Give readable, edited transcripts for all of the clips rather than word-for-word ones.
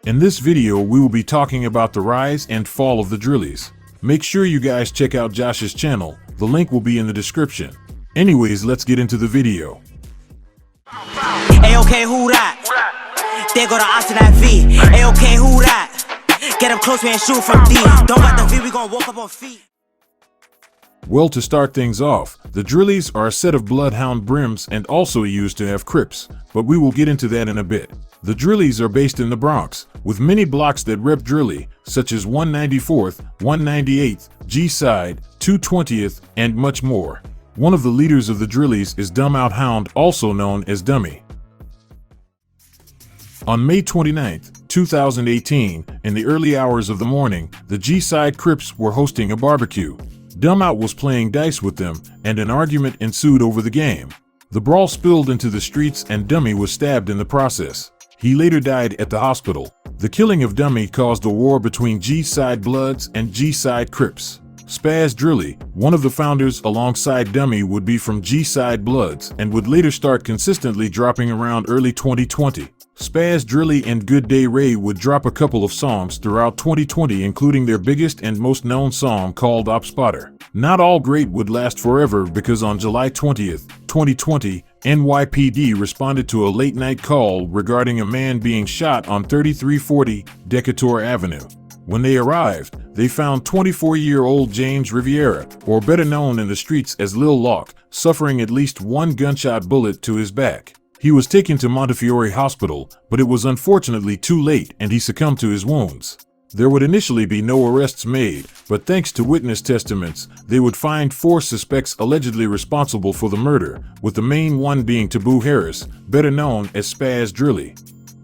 In this video, we will be talking about the rise and fall of the Drillies. Make sure you guys check out Josh's channel, the link will be in the description. Anyways, let's get into the video. Hey, okay, who that? They go to Austin at V. Hey, okay, who that? Get up close, we ain't shoot from D. Don't got the V, we gon' walk up on feet. Well, to start things off, the Drillies are a set of bloodhound brims and also used to have Crips, but we will get into that in a bit. The Drillies are based in the Bronx, with many blocks that rep Drilly, such as 194th, 198th, G-Side, 220th, and much more. One of the leaders of the Drillies is Dumb Out Hound, also known as Dummy. On May 29, 2018, in the early hours of the morning, the G-Side Crips were hosting a barbecue. Dumb Out was playing dice with them, and an argument ensued over the game. The brawl spilled into the streets and Dummy was stabbed in the process. He later died at the hospital. The killing of Dummy caused a war between G-Side Bloods and G-Side Crips. Spaz Drilly, one of the founders alongside Dummy, would be from G-Side Bloods and would later start consistently dropping around early 2020. Spaz Drilly and Good Day Ray would drop a couple of songs throughout 2020, including their biggest and most known song called Op Spotter. Not all great would last forever, because on July 20th, 2020, NYPD responded to a late-night call regarding a man being shot on 3340 Decatur Avenue. When they arrived, they found 24-year-old James Riviera, or better known in the streets as Lil Lock, suffering at least one gunshot bullet to his back. He was taken to Montefiore Hospital, but it was unfortunately too late and he succumbed to his wounds. There would initially be no arrests made, but thanks to witness testaments, they would find 4 suspects allegedly responsible for the murder, with the main one being Taboo Harris, better known as Spaz Drilly.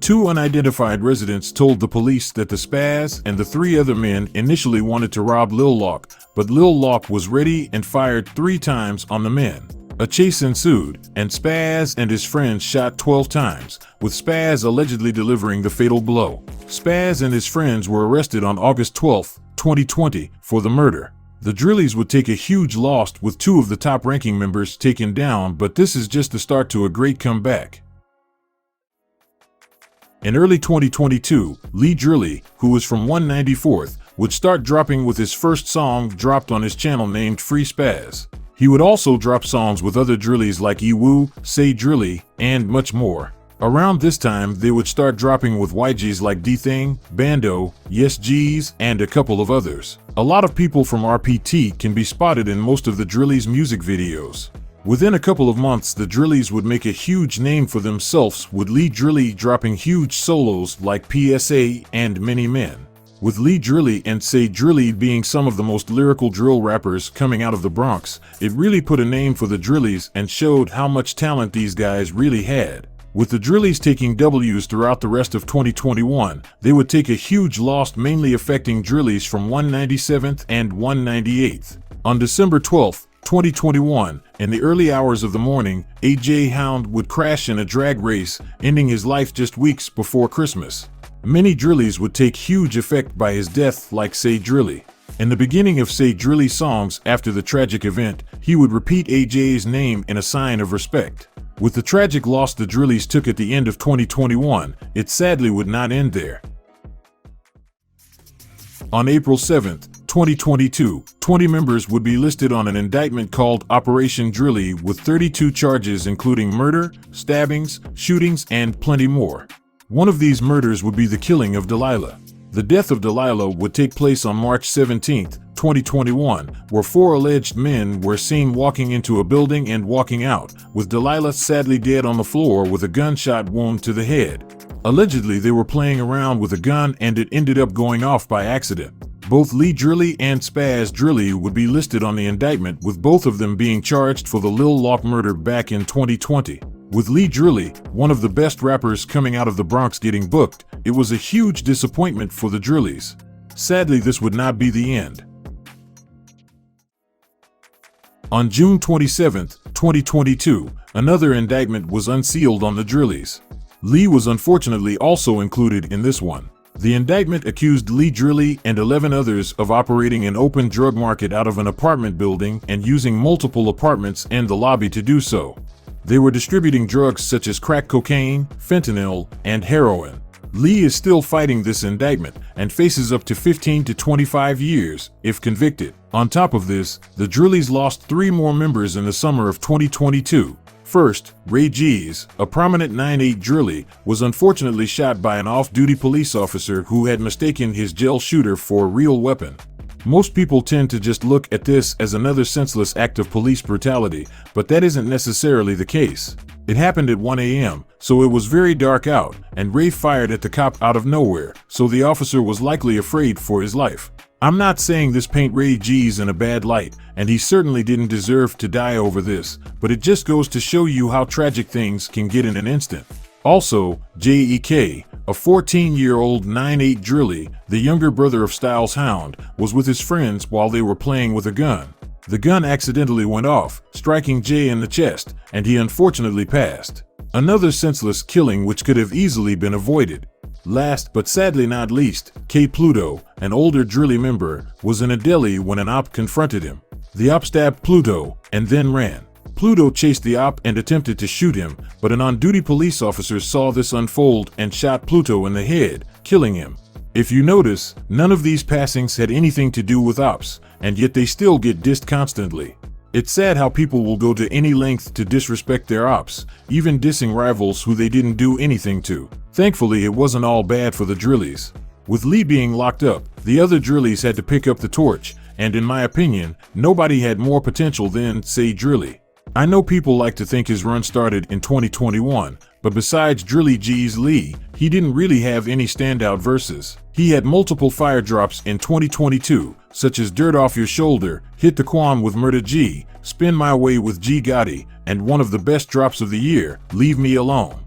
2 unidentified residents told the police that the Spaz and the 3 other men initially wanted to rob Lil Lock, but Lil Lock was ready and fired 3 times on the men. A chase ensued, and Spaz and his friends shot 12 times, with Spaz allegedly delivering the fatal blow. Spaz and his friends were arrested on August 12, 2020, for the murder. The Drillies would take a huge loss, with 2 of the top-ranking members taken down, but this is just the start to a great comeback. In early 2022, Lee Drilly, who was from 194th, would start dropping with his first song dropped on his channel named Free Spaz. He would also drop songs with other Drillies like Ewu, Say Drilly, and much more. Around this time, they would start dropping with YGs like D-Thing, Bando, Yes G's, and a couple of others. A lot of people from RPT can be spotted in most of the Drillies' music videos. Within a couple of months, the Drillies would make a huge name for themselves, with Lee Drilly dropping huge solos like PSA and Many Men. With Lee Drilly and Say Drilly being some of the most lyrical drill rappers coming out of the Bronx, it really put a name for the Drillies and showed how much talent these guys really had. With the Drillies taking W's throughout the rest of 2021, they would take a huge loss, mainly affecting Drillies from 197th and 198th. On December 12, 2021, in the early hours of the morning, AJ Hound would crash in a drag race, ending his life just weeks before Christmas. Many Drillies would take huge effect by his death, like Say Drilly. In the beginning of Say Drilly songs after the tragic event, he would repeat AJ's name in a sign of respect. With the tragic loss the Drillies took at the end of 2021, it sadly would not end there. On April 7, 2022, 20 members would be listed on an indictment called Operation Drilly, with 32 charges including murder, stabbings, shootings, and plenty more. One of these murders would be the killing of Delilah. The death of Delilah would take place on March 17, 2021, where 4 alleged men were seen walking into a building and walking out, with Delilah sadly dead on the floor with a gunshot wound to the head. Allegedly, they were playing around with a gun and it ended up going off by accident. Both Lee Drilly and Spaz Drilly would be listed on the indictment, with both of them being charged for the Lil Lock murder back in 2020. With Lee Drilly, one of the best rappers coming out of the Bronx, getting booked, it was a huge disappointment for the Drillies. Sadly, this would not be the end. On June 27, 2022, another indictment was unsealed on the Drillies. Lee was unfortunately also included in this one. The indictment accused Lee Drilly and 11 others of operating an open drug market out of an apartment building and using multiple apartments and the lobby to do so. They were distributing drugs such as crack cocaine, fentanyl, and heroin. Lee is still fighting this indictment and faces up to 15 to 25 years if convicted. On top of this, the Drillies lost 3 more members in the summer of 2022. First, Ray G's, a prominent 9/8 Drilly, was unfortunately shot by an off-duty police officer who had mistaken his gel shooter for a real weapon. Most people tend to just look at this as another senseless act of police brutality, but that isn't necessarily the case. It happened at 1 a.m., so it was very dark out, and Ray fired at the cop out of nowhere, so the officer was likely afraid for his life. I'm not saying this paint Ray G's in a bad light, and he certainly didn't deserve to die over this, but it just goes to show you how tragic things can get in an instant. Also, J.E.K., a 14-year-old 9/8 Drilly, the younger brother of Styles Hound, was with his friends while they were playing with a gun. The gun accidentally went off, striking Jay in the chest, and he unfortunately passed. Another senseless killing which could have easily been avoided. Last but sadly not least, K. Pluto, an older Drilly member, was in a deli when an op confronted him. The op stabbed Pluto and then ran. Pluto chased the op and attempted to shoot him, but an on-duty police officer saw this unfold and shot Pluto in the head, killing him. If you notice, none of these passings had anything to do with ops, and yet they still get dissed constantly. It's sad how people will go to any length to disrespect their ops, even dissing rivals who they didn't do anything to. Thankfully, it wasn't all bad for the Drillies. With Lee being locked up, the other Drillies had to pick up the torch, and in my opinion, nobody had more potential than, say, Drilly. I know people like to think his run started in 2021, but besides Drilly G's Lee, he didn't really have any standout verses. He had multiple fire drops in 2022, such as Dirt Off Your Shoulder, Hit the Quan with Murda G, Spin My Way with G Gotti, and one of the best drops of the year, Leave Me Alone.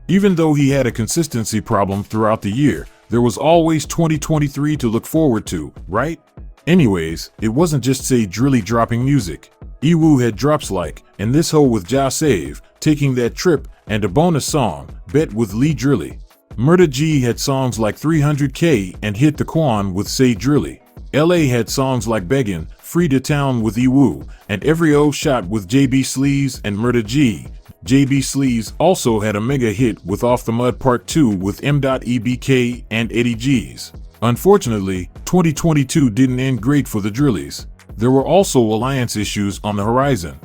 Even though he had a consistency problem throughout the year, there was always 2023 to look forward to, right? Anyways, it wasn't just say Drilly dropping music. Iwoo had drops like, and This Hoe with Ja Save, Taking That Trip, and a bonus song, Bet with Lee Drilly. Murda G had songs like 300K and Hit the Quan with Say Drilly. LA had songs like Beggin', Free to Town with Iwoo, and Every O Shot with JB Sleaze and Murda G. JB Sleaze also had a mega hit with Off the Mud Part 2 with M.EBK and Eddie G's. Unfortunately, 2022 didn't end great for the Drillies. There were also alliance issues on the horizon.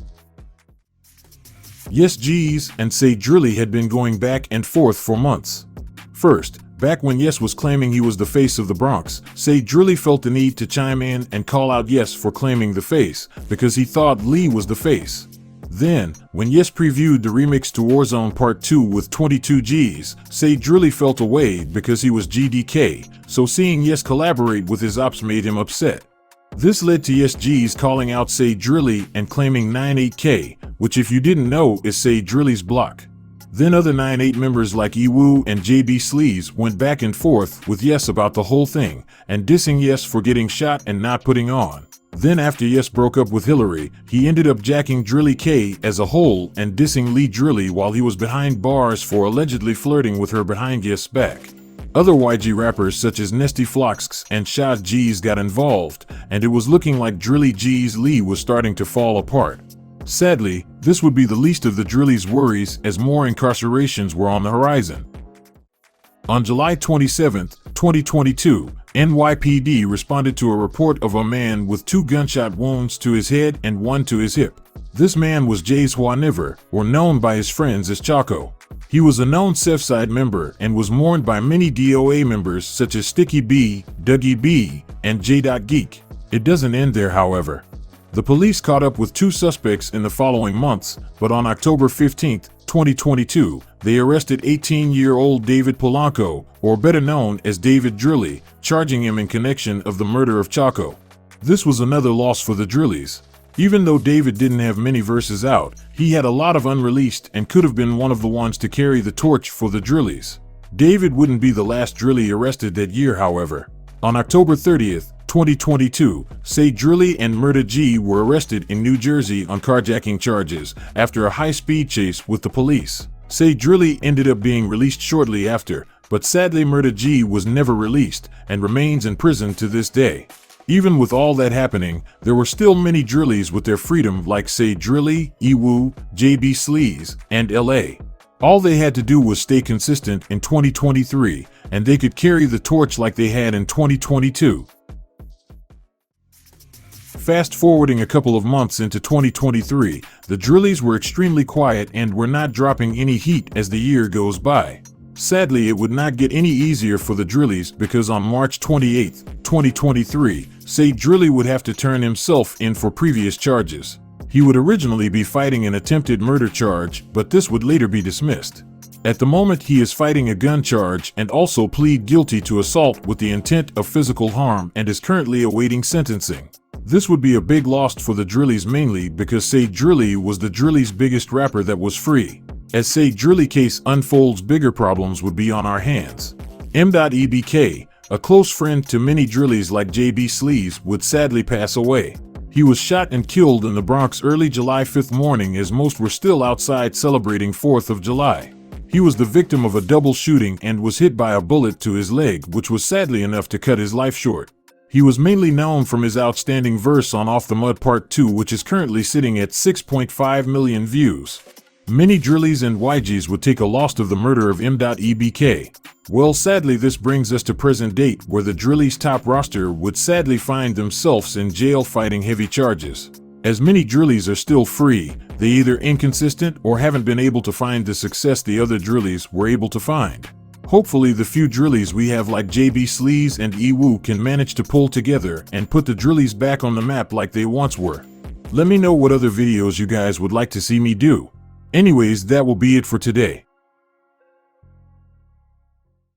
Yes G's and Say Drilly had been going back and forth for months. First, back when Yes was claiming he was the face of the Bronx, Say Drilly felt the need to chime in and call out Yes for claiming the face, because he thought Lee was the face. Then, when Yes previewed the remix to Warzone Part 2 with 22 G's, Say Drilly felt away because he was GDK, so seeing Yes collaborate with his ops made him upset. This led to Yes G's calling out Say Drilly and claiming 98K, which if you didn't know is Say Drilly's block. Then other 9/8 members like Iwoo and JB Sleaze went back and forth with Yes about the whole thing, and dissing Yes for getting shot and not putting on. Then after Yes broke up with Hillary, he ended up jacking Drilly K as a whole and dissing Lee Drilly while he was behind bars for allegedly flirting with her behind Yes' back. Other YG rappers such as Nesty Floxx and Shad G's got involved, and it was looking like Drilly G's Lee was starting to fall apart. Sadly, this would be the least of the Drillies' worries as more incarcerations were on the horizon. On July 27, 2022, NYPD responded to a report of a man with 2 gunshot wounds to his head and 1 to his hip. This man was Jay's Niver, or known by his friends as Chaco. He was a known Southside member and was mourned by many DOA members such as Sticky B, Dougie B, and J.Geek. It doesn't end there, however. The police caught up with 2 suspects in the following months, but on October 15, 2022, they arrested 18-year-old David Polanco, or better known as David Drilly, charging him in connection of the murder of Chaco. This was another loss for the Drillies. Even though David didn't have many verses out, he had a lot of unreleased and could have been one of the ones to carry the torch for the Drillies. David wouldn't be the last Drilly arrested that year, however. On October 30th, 2022, Say Drilly and Murda G were arrested in New Jersey on carjacking charges after a high-speed chase with the police. Say Drilly ended up being released shortly after, but sadly Murda G was never released and remains in prison to this day. Even with all that happening, there were still many Drillies with their freedom like Say Drilly, Iwoo, JB Sleaze, and LA. All they had to do was stay consistent in 2023, and they could carry the torch like they had in 2022. Fast forwarding a couple of months into 2023, the Drillies were extremely quiet and were not dropping any heat as the year goes by. Sadly, it would not get any easier for the Drillies because on March 28, 2023, Spaz Drilly would have to turn himself in for previous charges. He would originally be fighting an attempted murder charge, but this would later be dismissed. At the moment, he is fighting a gun charge and also plead guilty to assault with the intent of physical harm and is currently awaiting sentencing. This would be a big loss for the Drillies, mainly because Spaz Drilly was the Drillies' biggest rapper that was free. As Spaz Drilly case unfolds, bigger problems would be on our hands. M.EBK, a close friend to many Drillies like JB Sleaze, would sadly pass away. He was shot and killed in the Bronx early July 5th morning as most were still outside celebrating 4th of July. He was the victim of a double shooting and was hit by a bullet to his leg, which was sadly enough to cut his life short. He was mainly known from his outstanding verse on Off the Mud Part 2, which is currently sitting at 6.5 million views. Many Drillies and YGs would take a loss of the murder of M.EBK. Well, sadly, this brings us to present date, where the Drillies' top roster would sadly find themselves in jail fighting heavy charges. As many Drillies are still free, they either inconsistent or haven't been able to find the success the other Drillies were able to find. Hopefully the few Drillies we have like JB Sleaze and Ewu can manage to pull together and put the Drillies back on the map like they once were. Let me know what other videos you guys would like to see me do. Anyways, that will be it for today.